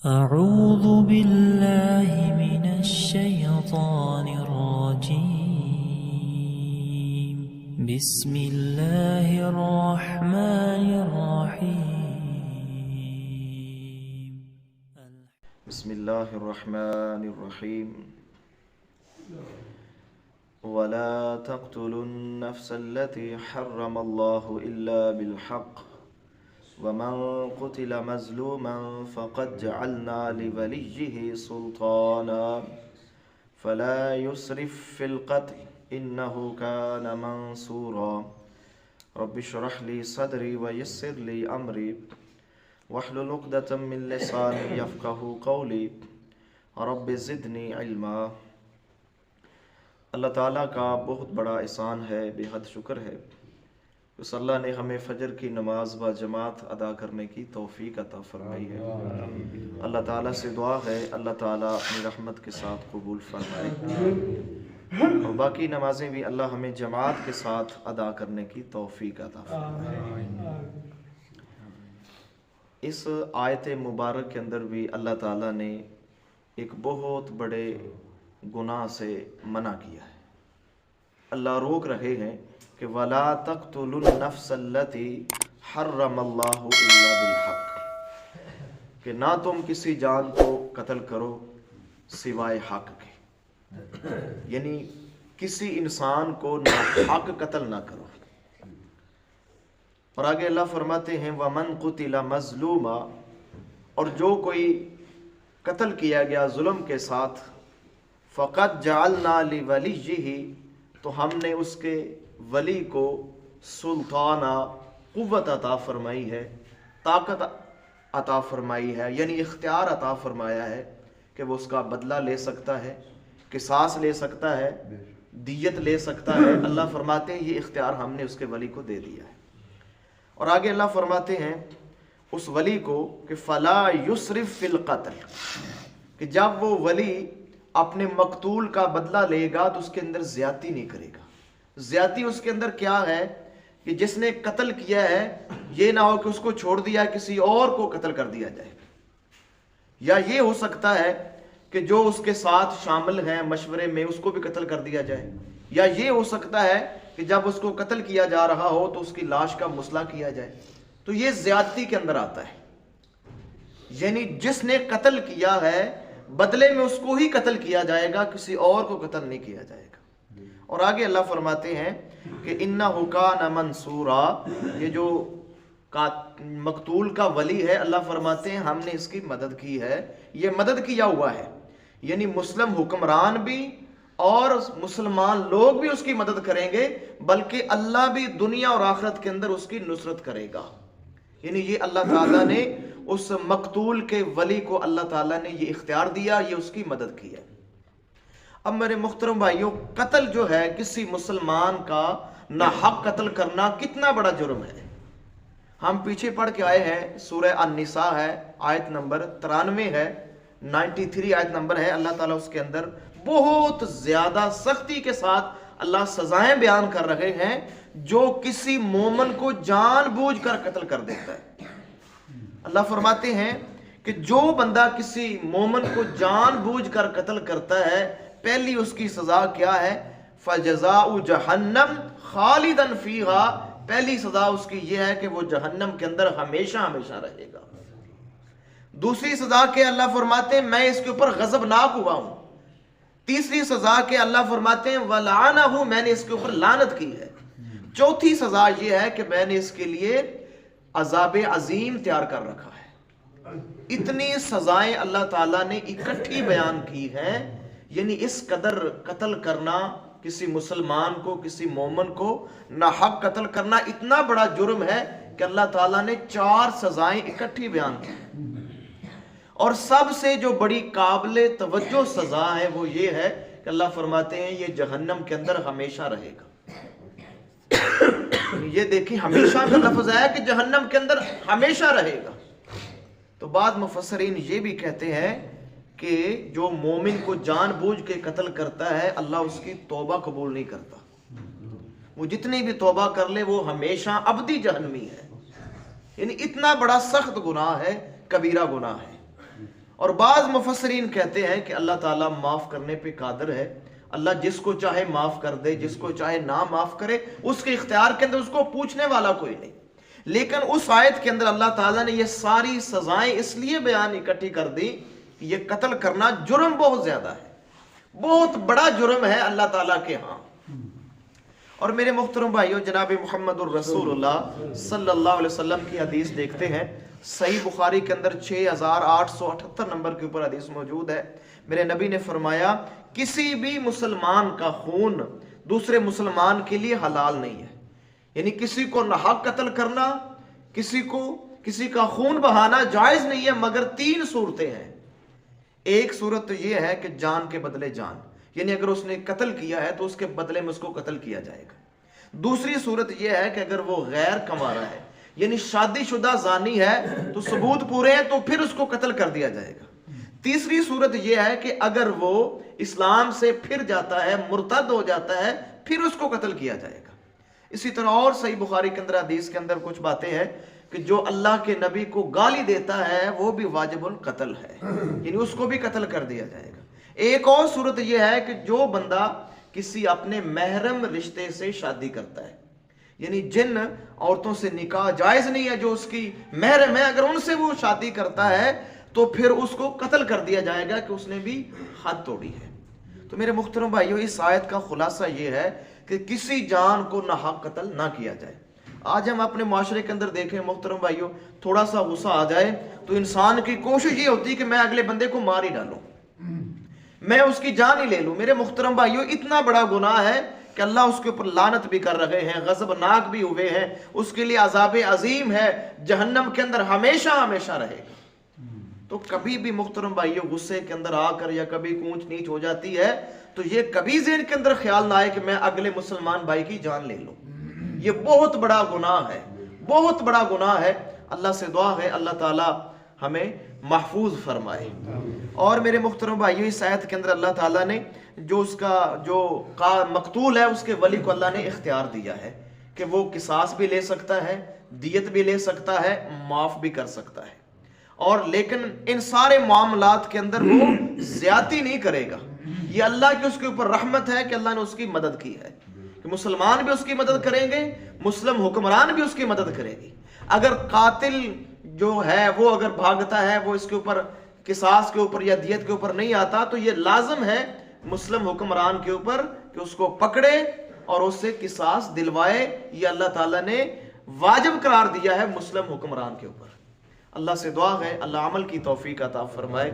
أعوذ بالله من الشيطان الرجيم بسم الله الرحمن الرحيم بسم الله الرحمن الرحيم ولا تقتلوا النفس التي حرم الله إلا بالحق ومن قتل مظلوما فقد جعلنا لوليه سلطانا فلا يسرف في القتل إنه كان منصورا رب اشرح لي صدري ويسر لي أمري واحلل عقدة من لساني يفقهوا قولي رب زدنی علما۔ اللہ تعالیٰ کا بہت بڑا احسان ہے، بے حد شکر ہے اس اللہ نے ہمیں فجر کی نماز با جماعت ادا کرنے کی توفیق عطا فرمائی ہے۔ اللہ تعالیٰ سے دعا ہے اللہ تعالیٰ اپنی رحمت کے ساتھ قبول فرمائے، اور باقی نمازیں بھی اللہ ہمیں جماعت کے ساتھ ادا کرنے کی توفیق عطا فرمائے۔ اس آیت مبارک کے اندر بھی اللہ تعالیٰ نے ایک بہت بڑے گناہ سے منع کیا ہے۔ اللہ روک رہے ہیں کہ وَلَا تَقْتُلُوا النَّفْسَ الَّتِي حَرَّمَ اللَّهُ إِلَّا بِالْحَقِّ، کہ نہ تم کسی جان کو قتل کرو سوائے حق کے، یعنی کسی انسان کو ناحق قتل نہ کرو۔ اور آگے اللہ فرماتے ہیں وَمَنْ قُتِلَ مَظْلُومًا، اور جو کوئی قتل کیا گیا ظلم کے ساتھ، فَقَدْ جَعَلْنَا لِوَلِيِّهِ، تو ہم نے اس کے ولی کو سلطانہ قوت عطا فرمائی ہے، طاقت عطا فرمائی ہے، یعنی اختیار عطا فرمایا ہے کہ وہ اس کا بدلہ لے سکتا ہے، قصاص لے سکتا ہے، دیت لے سکتا ہے۔ اللہ فرماتے ہیں یہ اختیار ہم نے اس کے ولی کو دے دیا ہے۔ اور آگے اللہ فرماتے ہیں اس ولی کو کہ فلا یسرف فی القتل، کہ جب وہ ولی اپنے مقتول کا بدلہ لے گا تو اس کے اندر زیادتی نہیں کرے گا۔ زیادتی اس کے اندر کیا ہے کہ جس نے قتل کیا ہے یہ نہ ہو کہ اس کو چھوڑ دیا کسی اور کو قتل کر دیا جائے، یا یہ ہو سکتا ہے کہ جو اس کے ساتھ شامل ہیں مشورے میں اس کو بھی قتل کر دیا جائے، یا یہ ہو سکتا ہے کہ جب اس کو قتل کیا جا رہا ہو تو اس کی لاش کا مسئلہ کیا جائے، تو یہ زیادتی کے اندر آتا ہے۔ یعنی جس نے قتل کیا ہے بدلے میں اس کو ہی قتل کیا جائے گا، کسی اور کو قتل نہیں کیا جائے گا۔ اور آگے اللہ فرماتے ہیں کہ اِنَّهُ كَانَ مَنْصُورًا، یہ جو مقتول کا ولی ہے اللہ فرماتے ہیں ہم نے اس کی مدد کی ہے، یہ مدد کیا ہوا ہے، یعنی مسلم حکمران بھی اور مسلمان لوگ بھی اس کی مدد کریں گے، بلکہ اللہ بھی دنیا اور آخرت کے اندر اس کی نصرت کرے گا۔ یعنی یہ اللہ تعالیٰ نے اس مقتول کے ولی کو اللہ تعالیٰ نے یہ اختیار دیا، یہ اس کی مدد کی ہے۔ اب میرے محترم بھائیوں، قتل جو ہے کسی مسلمان کا ناحق قتل کرنا کتنا بڑا جرم ہے۔ ہم پیچھے پڑھ کے آئے ہیں، سورہ النساء ہے، آیت نمبر 93 ہے، 93 آیت نمبر ہے، اللہ تعالیٰ اس کے اندر بہت زیادہ سختی کے ساتھ اللہ سزائیں بیان کر رہے ہیں جو کسی مومن کو جان بوجھ کر قتل کر دیتا ہے۔ اللہ فرماتے ہیں کہ جو بندہ کسی مومن کو جان بوجھ کر قتل کرتا ہے پہلی اس کی سزا کیا ہے؟ فَجَزَاءُ جَهَنَّمْ خَالِدًا فِيهَا، پہلی سزا اس کی یہ ہے کہ وہ جہنم کے اندر ہمیشہ ہمیشہ رہے گا۔ دوسری سزا کہ اللہ فرماتے ہیں میں اس کے اوپر غضبناک ہوا ہوں۔ تیسری سزا کہ اللہ فرماتے ہیں وَلَعَنَهُ، میں نے اس کے اوپر لعنت کی ہے۔ چوتھی سزا یہ ہے کہ میں نے اس کے لیے عذاب عظیم تیار کر رکھا ہے۔ اتنی سزائیں اللہ تعالیٰ نے اکٹھی بیان کی ہیں، یعنی اس قدر قتل کرنا کسی مسلمان کو، کسی مومن کو ناحق قتل کرنا اتنا بڑا جرم ہے کہ اللہ تعالیٰ نے 4 سزائیں اکٹھی بیان کی۔ اور سب سے جو بڑی قابل توجہ سزا ہے وہ یہ ہے کہ اللہ فرماتے ہیں یہ جہنم کے اندر ہمیشہ رہے گا۔ یہ دیکھیں ہمیشہ کا لفظ ہے کہ جہنم کے اندر ہمیشہ رہے گا۔ تو بعض مفسرین یہ بھی کہتے ہیں کہ جو مومن کو جان بوجھ کے قتل کرتا ہے اللہ اس کی توبہ قبول نہیں کرتا، وہ جتنی بھی توبہ کر لے وہ ہمیشہ ابدی جہنمی ہے۔ یعنی اتنا بڑا سخت گناہ ہے، کبیرہ گناہ ہے۔ اور بعض مفسرین کہتے ہیں کہ اللہ تعالیٰ معاف کرنے پہ قادر ہے، اللہ جس کو چاہے معاف کر دے، جس کو چاہے نہ معاف کرے، اس کے اختیار کے اندر، اس کو پوچھنے والا کوئی نہیں۔ لیکن اس آیت کے اندر اللہ تعالیٰ نے یہ ساری سزائیں اس لیے بیان اکٹھی کر دی کہ یہ قتل کرنا جرم بہت زیادہ ہے، بہت بڑا جرم ہے اللہ تعالیٰ کے ہاں۔ اور میرے محترم بھائیوں، جناب محمد الرسول اللہ صلی اللہ علیہ وسلم کی حدیث دیکھتے ہیں، صحیح بخاری کے اندر 6878 نمبر کے اوپر حدیث موجود ہے۔ میرے نبی نے فرمایا کسی بھی مسلمان کا خون دوسرے مسلمان کے لیے حلال نہیں ہے، یعنی کسی کو ناحق قتل کرنا، کسی کا خون بہانا جائز نہیں ہے، مگر 3 صورتیں ہیں۔ ایک صورت تو یہ ہے کہ جان کے بدلے جان، یعنی اگر اس نے قتل کیا ہے تو اس کے بدلے میں اس کو قتل کیا جائے گا۔ دوسری صورت یہ ہے کہ اگر وہ غیر کنوارا ہے، یعنی شادی شدہ زانی ہے، تو ثبوت پورے ہیں تو پھر اس کو قتل کر دیا جائے گا۔ تیسری صورت یہ ہے کہ اگر وہ اسلام سے پھر جاتا ہے، مرتد ہو جاتا ہے، پھر اس کو قتل کیا جائے گا۔ اسی طرح اور صحیح بخاری کے اندر حدیث کے اندر کچھ باتیں ہیں کہ جو اللہ کے نبی کو گالی دیتا ہے وہ بھی واجب القتل ہے، یعنی اس کو بھی قتل کر دیا جائے گا۔ ایک اور صورت یہ ہے کہ جو بندہ کسی اپنے محرم رشتے سے شادی کرتا ہے، یعنی جن عورتوں سے نکاح جائز نہیں ہے، جو اس کی محرم ہے، اگر ان سے وہ شادی کرتا ہے تو پھر اس کو قتل کر دیا جائے گا کہ اس نے بھی حد توڑی ہے۔ تو میرے محترم بھائیوں، اس آیت کا خلاصہ یہ ہے کہ کسی جان کو ناحق قتل نہ کیا جائے۔ آج ہم اپنے معاشرے کے اندر دیکھیں محترم بھائیوں، تھوڑا سا غصہ آ جائے تو انسان کی کوشش یہ ہوتی ہے کہ میں اگلے بندے کو مار ہی ڈالوں، میں اس کی جان ہی لے لوں۔ میرے محترم بھائیوں، اتنا بڑا گناہ ہے کہ اللہ اس کے اوپر لعنت بھی کر رہے ہیں، غضبناک بھی ہوئے ہیں، اس کے لیے عذاب عظیم ہے، جہنم کے اندر ہمیشہ ہمیشہ رہے گا۔ تو کبھی بھی محترم بھائیوں غصے کے اندر آ کر یا کبھی اونچ نیچ ہو جاتی ہے تو یہ کبھی ذہن کے اندر خیال نہ آئے کہ میں اگلے مسلمان بھائی کی جان لے لوں۔ یہ بہت بڑا گناہ ہے، بہت بڑا گناہ ہے۔ اللہ سے دعا ہے اللہ تعالی ہمیں محفوظ فرمائے۔ اور میرے محترم بھائیوں، اس آیت کے اندر اللہ تعالیٰ نے جو اس کا جو مقتول ہے اس کے ولی کو اللہ نے اختیار دیا ہے کہ وہ قصاص بھی لے سکتا ہے، دیت بھی لے سکتا ہے، معاف بھی کر سکتا ہے، اور لیکن ان سارے معاملات کے اندر وہ زیادتی نہیں کرے گا۔ یہ اللہ کی اس کے اوپر رحمت ہے کہ اللہ نے اس کی مدد کی ہے کہ مسلمان بھی اس کی مدد کریں گے، مسلم حکمران بھی اس کی مدد کرے گی۔ اگر قاتل جو ہے وہ اگر بھاگتا ہے، وہ اس کے اوپر قصاص کے اوپر یا دیت کے اوپر نہیں آتا، تو یہ لازم ہے مسلم حکمران کے اوپر کہ اس کو پکڑے اور اس سے قصاص دلوائے۔ یہ اللہ تعالیٰ نے واجب قرار دیا ہے مسلم حکمران کے اوپر۔ اللہ سے دعا ہے اللہ عمل کی توفیق عطا فرمائے۔